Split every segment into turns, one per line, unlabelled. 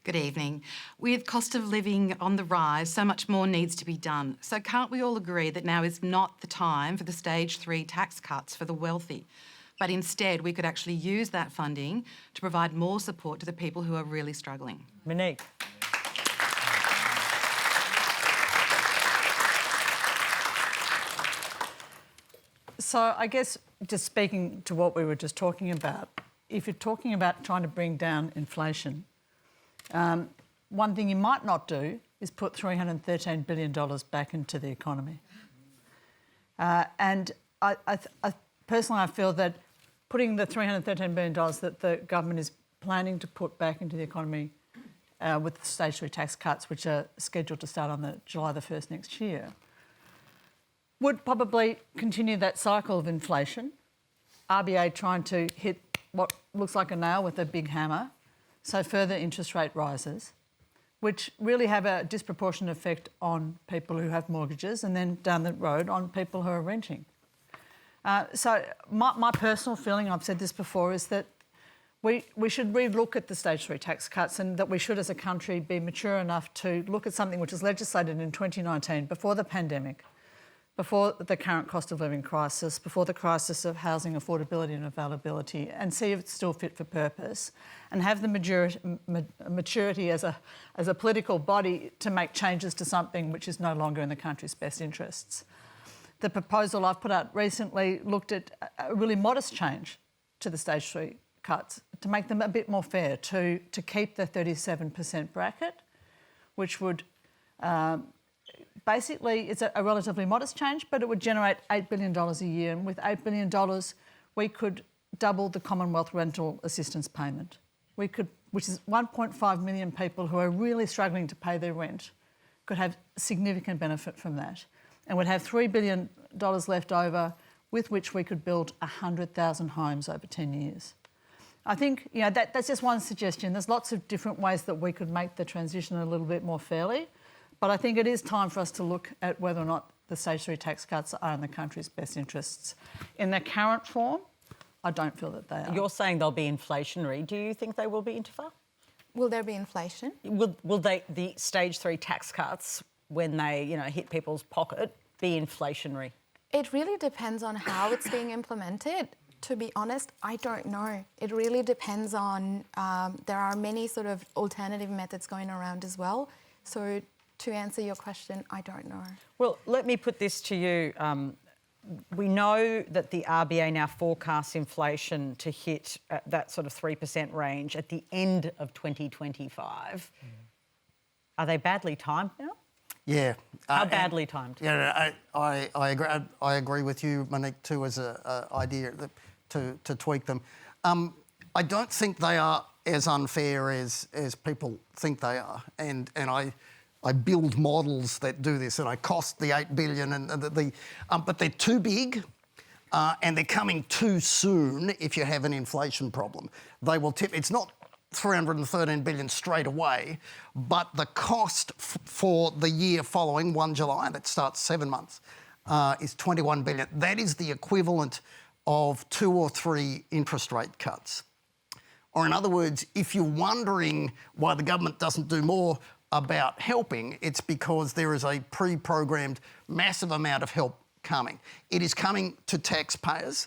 Good evening. With cost of living on the rise, so much more needs to be done. So can't we all agree that now is not the time for the stage 3 tax cuts for the wealthy? But instead, we could actually use that funding to provide more support to the people who are really struggling.
Monique. So I guess just speaking to what we were just talking about, if you're talking about trying to bring down inflation, one thing you might not do is put $313 billion back into the economy. And I personally, I feel that putting the $313 billion that the government is planning to put back into the economy with the stage 3 tax cuts, which are scheduled to start on July the 1st next year, would probably continue that cycle of inflation, RBA trying to hit what looks like a nail with a big hammer, so further interest rate rises, which really have a disproportionate effect on people who have mortgages and then down the road on people who are renting. So my personal feeling, I've said this before, is that we should re-look at the stage 3 tax cuts and that we should as a country be mature enough to look at something which was legislated in 2019, before the pandemic, before the current cost of living crisis, before the crisis of housing affordability and availability, and see if it's still fit for purpose, and have the maturity as a political body to make changes to something which is no longer in the country's best interests. The proposal I've put out recently looked at a really modest change to the stage 3 cuts to make them a bit more fair, to keep the 37% bracket, which would basically, it's a relatively modest change, but it would generate $8 billion a year. And with $8 billion, we could double the Commonwealth rental assistance payment. We could, which is 1.5 million people who are really struggling to pay their rent, could have significant benefit from that, and would have $3 billion left over with which we could build 100,000 homes over 10 years. I think, you know, that's just one suggestion. There's lots of different ways that we could make the transition a little bit more fairly. But I think it is time for us to look at whether or not the stage 3 tax cuts are in the country's best interests. In their current form, I don't feel that they are.
You're saying they'll be inflationary. Do you think they will be, Intifar?
Will there be inflation?
Will the stage 3 tax cuts, when they hit people's pocket, be inflationary?
It really depends on how it's being implemented. To be honest, I don't know. It really depends on... there are many sort of alternative methods going around as well. So to answer your question, I don't know.
Well, let me put this to you. We know that the RBA now forecasts inflation to hit that sort of 3% range at the end of 2025. Are they badly timed now?
Yeah.
How badly timed?
Yeah, I agree with you, Monique, too, as an idea to tweak them. I don't think they are as unfair as people think they are, and I build models that do this, and I cost the $8 billion, but they're too big, and they're coming too soon. If you have an inflation problem, they will tip. It's not $313 billion straight away, but the cost for the year following 1 July, that starts 7 months, is $21 billion. That is the equivalent of 2 or 3 interest rate cuts. Or in other words, if you're wondering why the government doesn't do more about helping, it's because there is a pre-programmed massive amount of help coming. It is coming to taxpayers.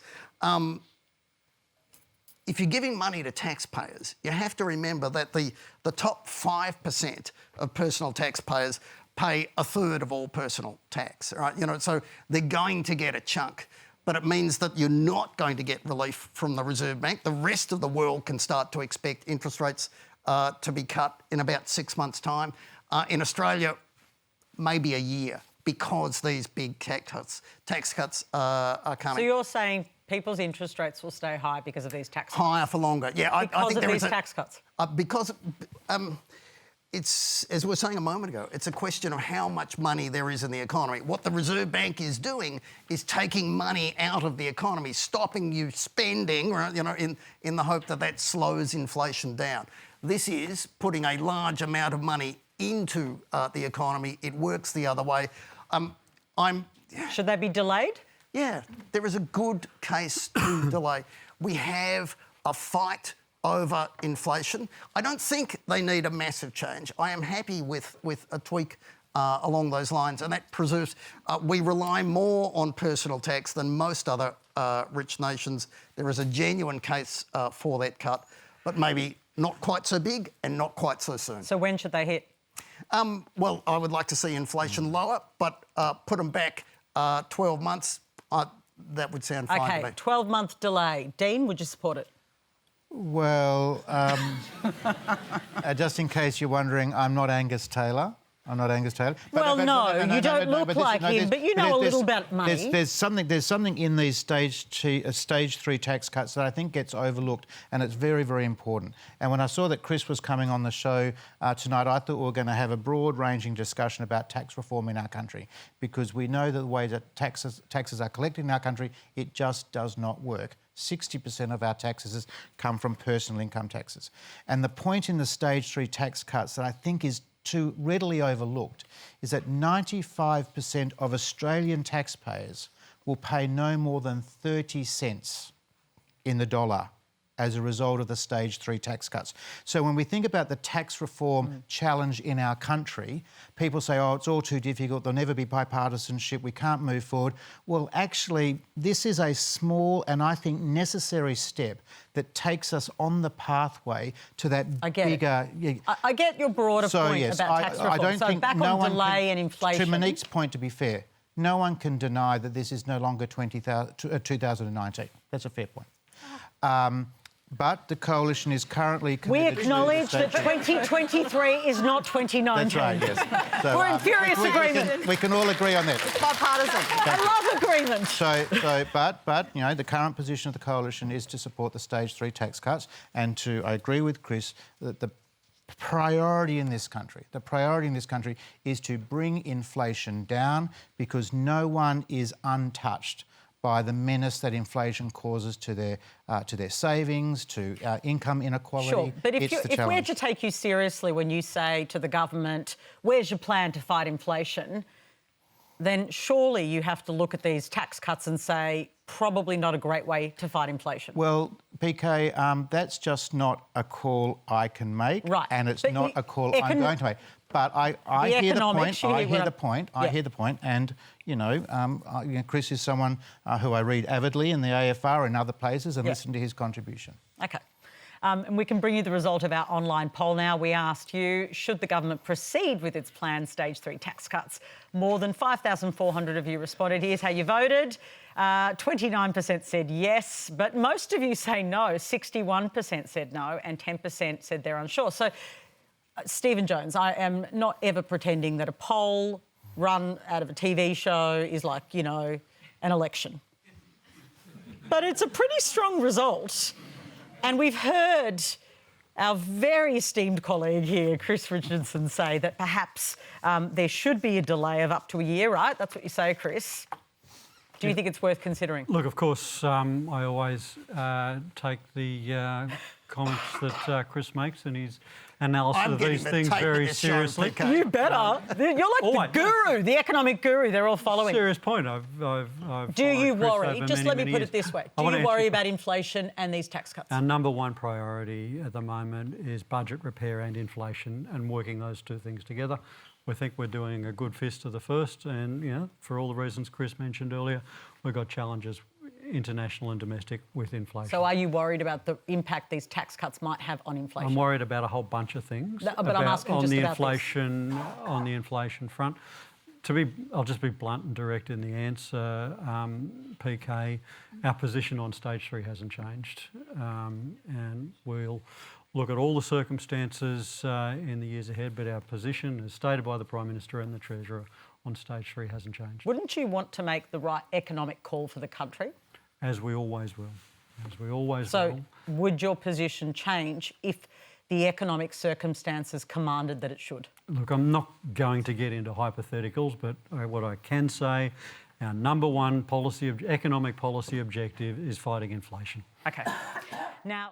If you're giving money to taxpayers, you have to remember that the top 5% of personal taxpayers pay a third of all personal tax, right? So they're going to get a chunk, but it means that you're not going to get relief from the Reserve Bank. The rest of the world can start to expect interest rates to be cut in about 6 months' time. In Australia, maybe a year, because these big tax cuts are coming.
So you're saying people's interest rates will stay high because of these tax cuts?
Higher for longer, yeah.
I think there is tax cuts?
Because it's, as we were saying a moment ago, it's a question of how much money there is in the economy. What the Reserve Bank is doing is taking money out of the economy, stopping you spending, right, in the hope that that slows inflation down. This is putting a large amount of money into the economy. It works the other way.
Should they be delayed?
Yeah, there is a good case to delay. We have a fight over inflation. I don't think they need a massive change. I am happy with a tweak along those lines, and that preserves. We rely more on personal tax than most other rich nations. There is a genuine case for that cut, but maybe not quite so big and not quite so soon.
So when should they hit?
Well, I would like to see inflation lower, but put them back 12 months. That would sound fine to me.
Okay, 12-month delay. Dean, would you support it?
Well, just in case you're wondering, I'm not Angus Taylor. I'm not Angus Taylor.
Well, no, you don't look like him, but you know a little about money.
There's something in these stage 3 tax cuts that I think gets overlooked, and it's very, very important. And when I saw that Chris was coming on the show tonight, I thought we were going to have a broad-ranging discussion about tax reform in our country, because we know that the way that taxes are collected in our country, it just does not work. 60% of our taxes come from personal income taxes. And the point in the stage 3 tax cuts that I think is too readily overlooked is that 95% of Australian taxpayers will pay no more than 30 cents in the dollar as a result of the stage 3 tax cuts. So when we think about the tax reform challenge in our country, people say, oh, it's all too difficult, there'll never be bipartisanship, we can't move forward. Well, actually, this is a small and I think necessary step that takes us on the pathway to that bigger...
I get your broader point about tax reform.
I don't think
back
no
on delay and inflation.
To Monique's point, to be fair, no one can deny that this is no longer 2019. That's a fair point. But the coalition is currently committed.
We acknowledge that 2023 is not 2019.
That's right, yes. So,
we're in furious agreement.
We can all agree on that.
Bipartisan. I love agreement.
But you know, the current position of the coalition is to support the stage 3 tax cuts, and I agree with Chris that the priority in this country is to bring inflation down, because no one is untouched by the menace that inflation causes to their savings, to income inequality.
Sure, but if we're to take you seriously when you say to the government, where's your plan to fight inflation, then surely you have to look at these tax cuts and say, probably not a great way to fight inflation.
Well, PK, that's just not a call I can make,
right?
And it's not a call I'm going to make. But I hear the point. I hear the point. And you know, Chris is someone who I read avidly in the AFR and other places, and listen to his contribution.
Okay. And we can bring you the result of our online poll now. We asked you, should the government proceed with its planned stage 3 tax cuts? More than 5,400 of you responded. Here's how you voted. 29% said yes, but most of you say no. 61% said no, and 10% said they're unsure. So, Stephen Jones, I am not ever pretending that a poll run out of a TV show is like, you know, an election. But it's a pretty strong result. And we've heard our very esteemed colleague here, Chris Richardson, say that perhaps there should be a delay of up to a year, right? That's what you say, Chris. Do you think it's worth considering?
Look, of course, I always take the comments that Chris makes and his analysis of these things very seriously.
You better. You're like the guru, the economic guru. They're all following.
Serious point. I've
Do you
Chris
worry?
over
Just
many,
let me
many
put
years.
it this way. Do
I
you worry about inflation and these tax cuts?
Our number one priority at the moment is budget repair and inflation, and working those two things together. We think we're doing a good fist to the first, and you know, for all the reasons Chris mentioned earlier, we've got challenges, international and domestic, with inflation.
So are you worried about the impact these tax cuts might have on inflation?
I'm worried about a whole bunch of things.
But I'm asking just about this.
On the inflation front. I'll just be blunt and direct in the answer, PK. Our position on stage 3 hasn't changed, and we'll look at all the circumstances in the years ahead, but our position, as stated by the Prime Minister and the Treasurer, on stage 3 hasn't changed.
Wouldn't you want to make the right economic call for the country?
As we always will. As we always will.
So would your position change if the economic circumstances commanded that it should?
Look, I'm not going to get into hypotheticals, but what I can say, our number one economic policy objective is fighting inflation.
Okay. Now...